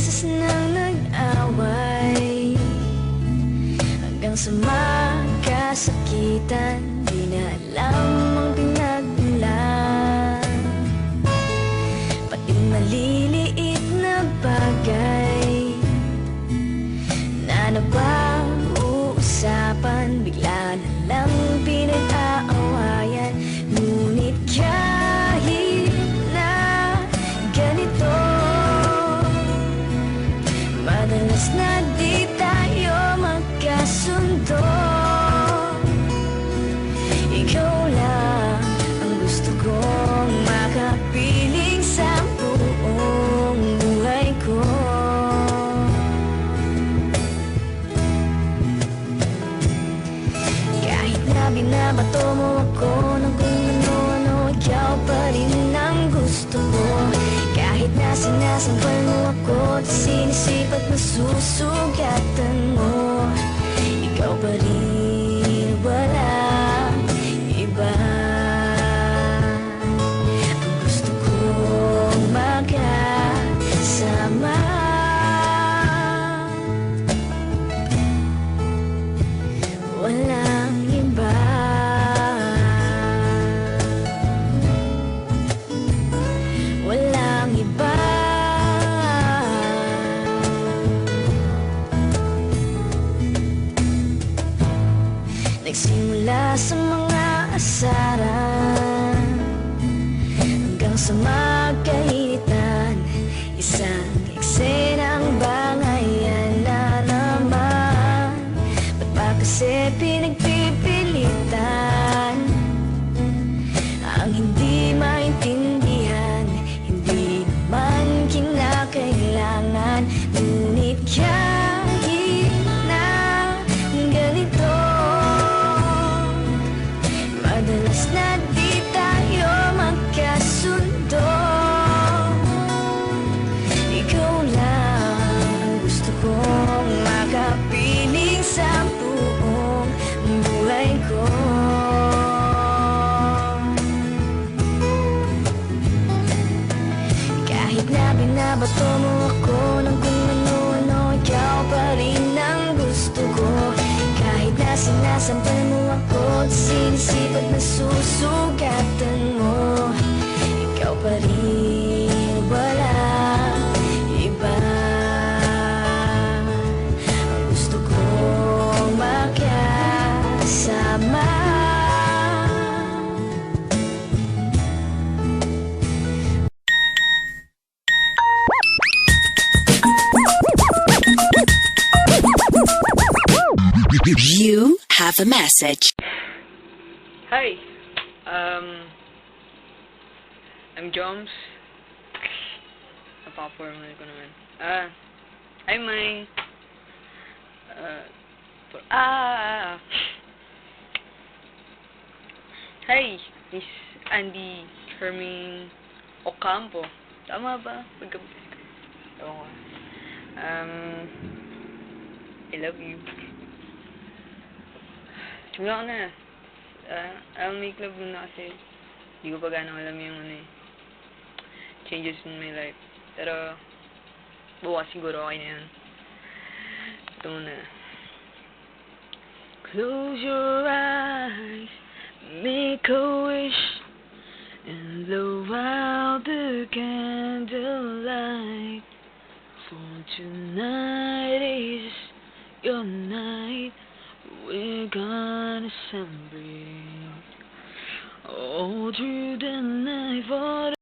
beses nang nag-away, hanggang sa magkasakitan. Di na alam ang pinagmulan, pati maliliit na bagay na napag-uusapan, bigla na lang pinag-aawayan. Ngunit kahit na ganito, madalas na di tayo magkasundo. Ikaw lang ang gusto kong makapiling sa buong buhay ko. Kahit na binabato mo ako ng kung ano-ano, ikaw pa rin ang gusto ko. Kahit na sinasampal mo ako at sinisipat na susugatan mo, ikaw pa rin, walang iba. Ang gusto kong magkasama, walang iba. Walang iba. Nagsimula sa mga asaran hanggang sa magkainitan, isang eksenang bangayan na naman. Ba't ba kasi pinagpipilitan ang hindi maintindihan? Hindi naman kinakailangan. Ngunit kahit na ganito, madalas na di tayo magkasundo. Ikaw lang ang gusto kong makapiling sa buong buhay ko. Kahit na binabato mo ako ng kung ano-ano, ikaw pa rin ang gusto ko. Kahit na sinasampal mo ako at sinisipat na susugatan mo, ikaw pa rin, walang iba. Ang gusto kong magkasama, You have a message. Hi, I'm Joms. Napaka-formal ko naman. Hi, May. Hi, Miss Andy Herming Ocampo. Tama ba? Pagkabutis ko. Ewan ko. I love you. Simula ko na. I'll make love muna kasi hindi ko pa gano'ng alam yung changes in my life. Pero bukas siguro okay na yun. Ito muna. Close your eyes, make a wish, and blow out the candlelight. For tonight is your night. We're gonna celebrate all through the night. For